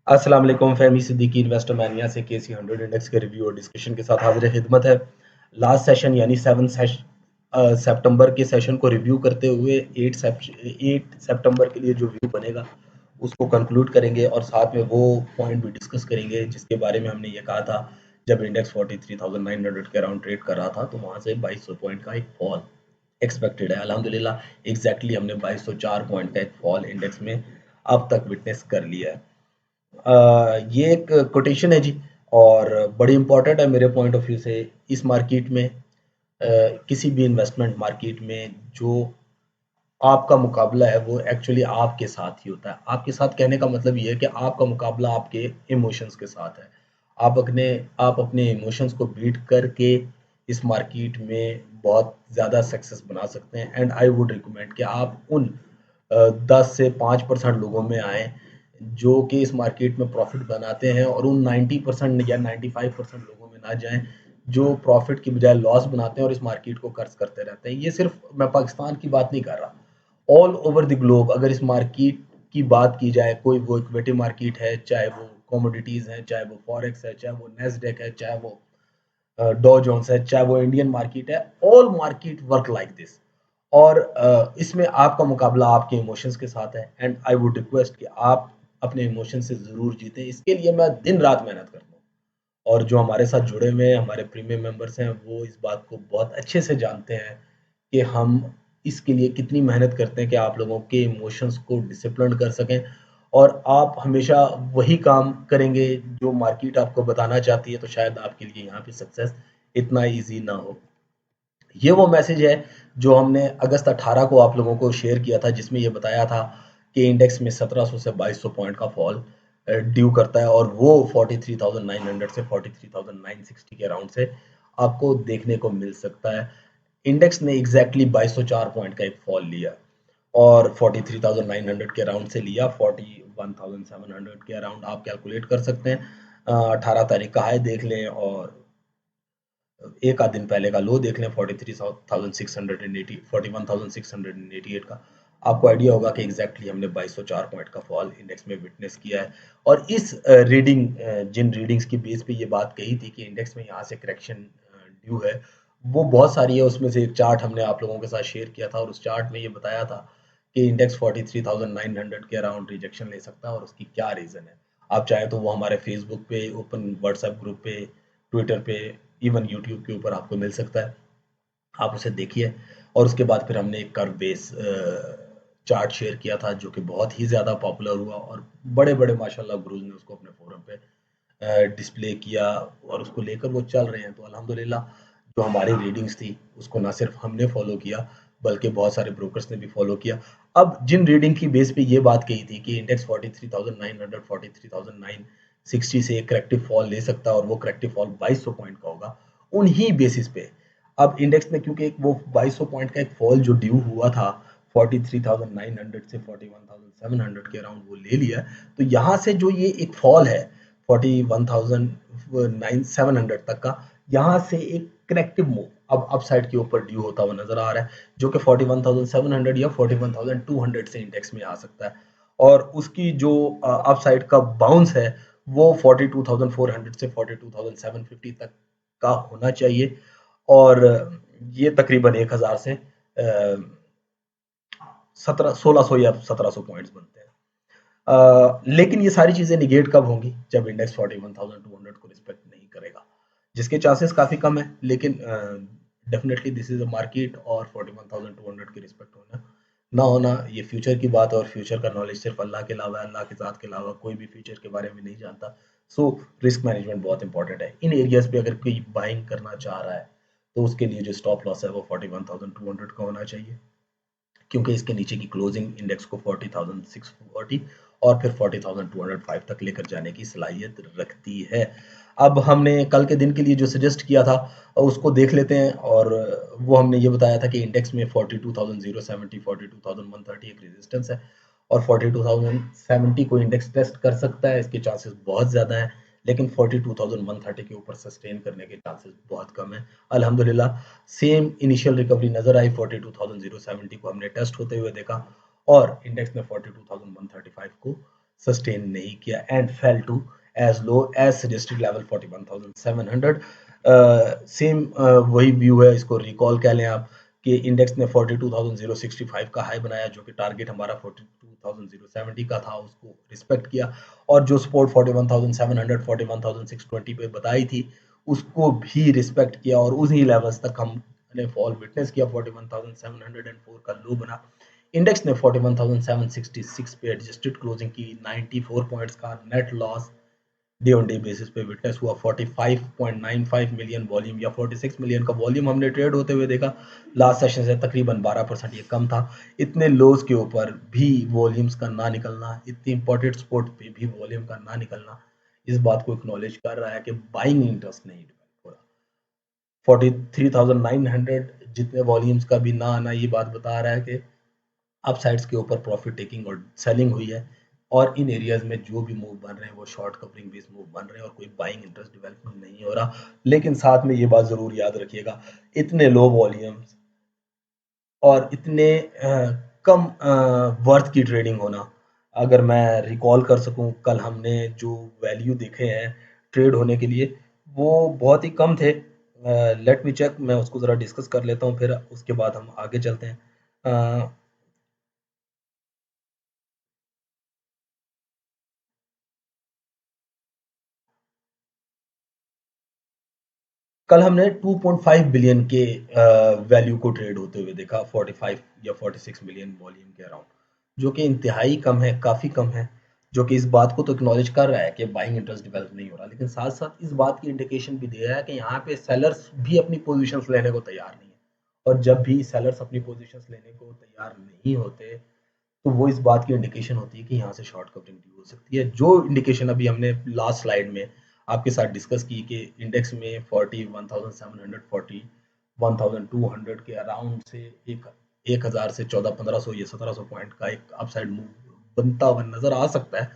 अस्सलाम वालेकुम, फहमी सिद्दीकी इन्वेस्टर मैनिया से केसी 100 इंडेक्स के रिव्यू और डिस्कशन के साथ हाजिर खिदमत है। लास्ट सेशन यानी 7 सितंबर के सेशन को रिव्यू करते हुए 8 सितंबर के लिए जो व्यू बनेगा उसको कंक्लूड करेंगे और साथ में वो पॉइंट भी डिस्कस करेंगे जिसके बारे में हमने ये कहा था जब इंडेक्स 43,900 के अराउंड ट्रेड कर रहा था, तो वहाँ से 2200 पॉइंट का एक फॉल एक्सपेक्टेड है। अल्हम्दुलिल्लाह एग्जैक्टली हमने 2204 पॉइंट का एक फॉल इंडेक्स में अब तक विटनेस कर लिया है। ये एक कोटेशन है जी, और बड़ी इंपॉर्टेंट है मेरे पॉइंट ऑफ व्यू से। इस मार्केट में किसी भी इन्वेस्टमेंट मार्केट में जो आपका मुकाबला है वो एक्चुअली आपके साथ ही होता है। आपके साथ कहने का मतलब ये है कि आपका मुकाबला आपके इमोशंस के साथ है। आप अपने इमोशंस को बीट करके इस मार्केट में बहुत ज़्यादा सक्सेस बना सकते हैं। एंड आई वुड रिकमेंड कि आप उन 10 से 5% लोगों में आए जो कि इस मार्केट में प्रॉफिट बनाते हैं, और उन 90% या 95% लोगों में ना जाएं जो प्रॉफिट की बजाय लॉस बनाते हैं और इस मार्केट को कर्ज करते रहते हैं। ये सिर्फ मैं पाकिस्तान की बात नहीं कर रहा, ऑल ओवर द ग्लोब अगर इस मार्केट की बात की जाए, कोई वो इक्विटी मार्केट है, चाहे वो कमोडिटीज है, चाहे वो फॉरेक्स है, चाहे वो नेस्डेक है, चाहे वो डॉ जोन्स है, चाहे वो इंडियन मार्केट है, all market work like this. और इसमें आपका मुकाबला आपके इमोशंस के साथ है। एंड आई वुड रिक्वेस्ट कि आप अपने इमोशन से ज़रूर जीतें। इसके लिए मैं दिन रात मेहनत करता हूँ, और जो हमारे साथ जुड़े हुए हैं, हमारे प्रीमियम मेंबर्स हैं, वो इस बात को बहुत अच्छे से जानते हैं कि हम इसके लिए कितनी मेहनत करते हैं कि आप लोगों के इमोशंस को डिसिप्लिन कर सकें, और आप हमेशा वही काम करेंगे जो मार्केट आपको बताना चाहती है, तो शायद आपके लिए यहाँ पे सक्सेस इतना ईजी ना हो। ये वो मैसेज है जो हमने अगस्त 18 को आप लोगों को शेयर किया था, जिसमें ये बताया था कि इंडेक्स में 1700 से 2200 पॉइंट का फॉल ड्यू करता है, और वो 43,900 से 43,960 के अराउंड से आपको देखने को मिल सकता है। इंडेक्स ने एग्जैक्टली 2204 पॉइंट का एक फॉल लिया, और 43,900 के अराउंड से लिया 41,700 के अराउंड। आप कैलकुलेट कर सकते हैं। 18 तारीख का हाई देख लें और एक आध दिन पहले का लो देख लें, 43,680 41,688 का। आपको आइडिया होगा कि एग्जैक्टली हमने 2204 पॉइंट का फॉल इंडेक्स में विटनेस किया है। और इस जिन रीडिंग्स की बेस पे ये बात कही थी कि इंडेक्स में यहाँ से करेक्शन ड्यू है, वो बहुत सारी है। उसमें से एक चार्ट हमने आप लोगों के साथ शेयर किया था, और उस चार्ट में ये बताया था कि इंडेक्स 43,900 के अराउंड रिजेक्शन ले सकता है, और उसकी क्या रीज़न है। आप चाहें तो वो हमारे फेसबुक पे, ओपन व्हाट्सएप ग्रुप पे, ट्विटर पे, इवन यूट्यूब के ऊपर आपको मिल सकता है। आप उसे देखिए। और उसके बाद फिर हमने एक कर्व बेस चार्ट शेयर किया था जो कि बहुत ही ज़्यादा पॉपुलर हुआ, और बड़े बड़े माशाल्लाह गुरुज ने उसको अपने फोरम पे डिस्प्ले किया, और उसको लेकर वो चल रहे हैं। तो अल्हम्दुलिल्लाह जो हमारी रीडिंग्स थी उसको ना सिर्फ हमने फॉलो किया, बल्कि बहुत सारे ब्रोकर्स ने भी फॉलो किया। अब जिन रीडिंग की बेस पे ये बात कही थी कि इंडेक्स 43,900 43,960 से एक करेक्टिव फॉल ले सकता है, और वो करेक्टिव फॉल 2200 पॉइंट का होगा, उन्हीं बेसिस पे अब इंडेक्स ने, क्योंकि एक वो 2200 पॉइंट का एक फॉल जो ड्यू हुआ था 43,900 से 41,700 के अराउंड, वो ले लिया। तो यहाँ से जो ये एक फॉल है 41,700 तक का, यहाँ से एक करेक्टिव मूव अब अपसाइड के ऊपर ड्यू होता हुआ नजर आ रहा है, जो कि 41,700 या 41,200 से इंडेक्स में आ सकता है। और उसकी जो अपसाइड का बाउंस है वो 42,400 से 42,750 तक का होना चाहिए, और ये तकरीबन 1000 से 1600 या 1700 पॉइंट्स बनते हैं। लेकिन ये सारी चीजें निगेट कब होंगी, जब इंडेक्स 41,200 को रिस्पेक्ट नहीं करेगा, जिसके चांसेस काफी कम है। लेकिन definitely this is a market, और 41,200 की रिस्पेक्ट होना ना होना ये फ्यूचर की बात है, और फ्यूचर का नॉलेज सिर्फ अल्लाह के अलावा, अल्लाह के ज़ात के अलावा कोई भी फ्यूचर के बारे में नहीं जानता। सो रिस्क मैनेजमेंट बहुत इंपॉर्टेंट है। इन एरियाज पे अगर कोई बाइंग करना चाह रहा है, तो उसके लिए जो स्टॉप लॉस है वो 41,200 का होना चाहिए, क्योंकि इसके नीचे की क्लोजिंग इंडेक्स को 40,640 और फिर 40,205 तक लेकर जाने की सलाहियत रखती है। अब हमने कल के दिन के लिए जो सजेस्ट किया था उसको देख लेते हैं, और वो हमने ये बताया था कि इंडेक्स में 42,070 42,130 एक रेजिस्टेंस है, और 42,070 को इंडेक्स टेस्ट कर सकता है, इसके चांसेस बहुत ज़्यादा हैं। लेकिन 42,130 के ऊपर सस्टेन करने के चांसेस बहुत कम है। अल्हम्दुलिल्लाह सेम इनिशियल रिकवरी नजर आई, 42,070 को हमने टेस्ट होते हुए देखा, और इंडेक्स ने 42,135 को सस्टेन नहीं किया and fell to as low as suggested level 41,700। Same वही व्यू है, इसको रिकॉल कह लें आप कि इंडेक्स ने 42,065 का हाई बनाया, जो कि टारगेट हमारा 42,070 का था, उसको रिस्पेक्ट किया, और जो सपोर्ट 41,700 41,620 पे बताई थी उसको भी रिस्पेक्ट किया, और उसी लेवल्स तक हमने फॉल विटनेस किया। 41,704 का लो बना। इंडेक्स ने 41,766 पे एडजस्टेड क्लोजिंग की। 94 पॉइंट्स का net loss day on day basis पे विटनेस हुआ। 45.95 मिलियन वॉल्यूम या 46 मिलियन का वॉल्यूम हमने ट्रेड होते हुए देखा। लास्ट सेशन से तकरीबन 12% ये कम था। इतने लोज के ऊपर भी वॉल्यूम्स का ना निकलना, इतनी इंपॉर्टेंट स्पोर्ट पे भी वॉल्यूम का ना निकलना, इस बात को एक्नॉलेज कर रहा है कि बाइंग इंटरेस्ट नहीं डेवलप हो रहा। 43,900 जितने वॉल्यूम्स का भी ना आना, ये बात बता रहा है कि अपसाइड्स के ऊपर प्रॉफिट टेकिंग और सेलिंग हुई है, और इन एरियाज में जो भी मूव बन रहे हैं वो शॉर्ट कवरिंग बेस्ड मूव बन रहे हैं और कोई बाइंग इंटरेस्ट डेवलपमेंट नहीं हो रहा। लेकिन साथ में ये बात जरूर याद रखिएगा, इतने लो वॉल्यूम्स और इतने कम वर्थ की ट्रेडिंग होना, अगर मैं रिकॉल कर सकूं, कल हमने जो वैल्यू देखे हैं ट्रेड होने के लिए वो बहुत ही कम थे। लेट मी चेक, मैं उसको ज़रा डिस्कस कर लेता हूं, फिर उसके बाद हम आगे चलते हैं। अ, कल हमने 2.5 बिलियन के वैल्यू को ट्रेड होते हुए देखा 45 या 46 मिलियन वॉल्यूम के अराउंड, जो कि इंतहाई कम है, काफ़ी कम है, जो कि इस बात को तो एक्नॉलेज कर रहा है कि बाइंग इंटरेस्ट डेवलप नहीं हो रहा, लेकिन साथ साथ इस बात की इंडिकेशन भी दे रहा है कि यहाँ पे सेलर्स भी अपनी पोजीशंस लेने को तैयार नहीं है। और जब भी सेलर्स अपनी पोजीशंस लेने को तैयार नहीं होते तो वो इस बात की इंडिकेशन होती है कि यहाँ से शॉर्ट कवरिंग ड्यू हो सकती है। जो इंडिकेशन अभी हमने लास्ट स्लाइड में आपके साथ डिस्कस की कि इंडेक्स में 41,700 41,200 के अराउंड से एक 1000 से 1400-1500 या 1700 पॉइंट का एक अपसाइड मूव बनता हुआ नजर आ सकता है,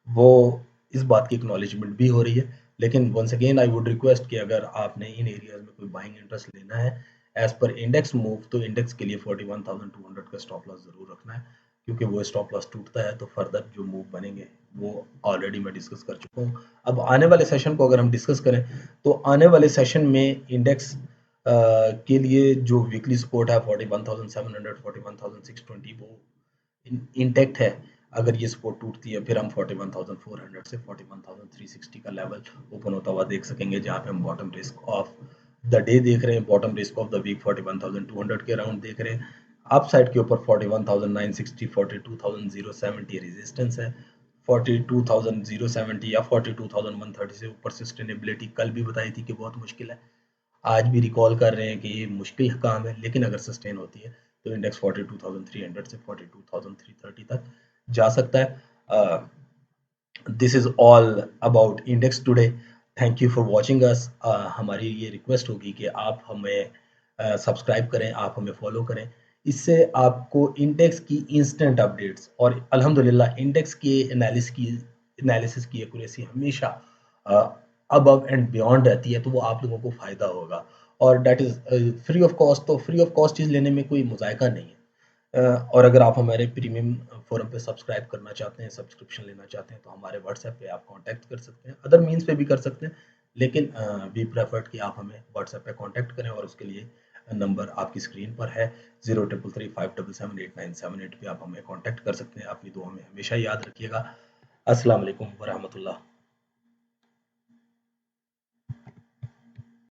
वो इस बात की एक्नॉलेजमेंट भी हो रही है। लेकिन once again I would request कि अगर आपने इन एरियाज में कोई बाइंग इंटरेस्ट लेना है एज पर इंडेक्स मूव, तो इंडेक्स के लिए 41,200 का स्टॉप लॉस जरूर रखना है, क्योंकि वो स्टॉप लॉस टूटता है तो फर्दर जो मूव बनेंगे वो ऑलरेडी मैं डिस्कस कर चुका हूँ। अब आने वाले सेशन को अगर हम डिस्कस करें तो आने वाले सेशन में इंडेक्स के लिए जो वीकली सपोर्ट है 41,700 41,620 वो इंटेक्ट है। अगर ये सपोर्ट टूटती है फिर हम 41,400 से 41,360 का लेवल ओपन होता हुआ देख सकेंगे, जहाँ पे हम bottom risk of the day देख रहे हैं, bottom risk of the week 41,200 के अराउंड देख रहे हैं। अप साइड के ऊपर 41,960 42,070 रेजिस्टेंस है। 42,070 या 42,130 से ऊपर सस्टेनेबिलिटी कल भी बताई थी कि बहुत मुश्किल है, आज भी रिकॉल कर रहे हैं कि ये मुश्किल काम है, लेकिन अगर सस्टेन होती है तो इंडेक्स 42,300 से 42,330 तक जा सकता है। This is all about index today. Thank you for watching us. हमारी ये रिक्वेस्ट होगी कि आप हमें सब्सक्राइब करें, आप हमें फॉलो करें, इससे आपको इंडेक्स की इंस्टेंट अपडेट्स और अल्हम्दुलिल्लाह इंडेक्स के एनालिसिस की एक्यूरेसी हमेशा अबव एंड बियॉन्ड रहती है, तो वो आप लोगों को फ़ायदा होगा, और that is free of cost. तो फ्री ऑफ कॉस्ट चीज़ लेने में कोई मुज़ायका नहीं है। और अगर आप हमारे प्रीमियम फोरम पे सब्सक्राइब करना चाहते हैं, सब्सक्रिप्शन लेना चाहते हैं, तो हमारे व्हाट्सएप पे आप कांटेक्ट कर सकते हैं, अदर मीन्स पे भी कर सकते हैं, लेकिन वी प्रेफर्ड कि आप हमें व्हाट्सएप पे कांटेक्ट करें, और उसके लिए नंबर आपकी स्क्रीन पर है 0333577898 पे आप हमें कांटेक्ट कर सकते हैं। अपनी दुआ में हमेशा याद रखिएगा। अस्सलाम वालेकुम वरहमतुल्लाह।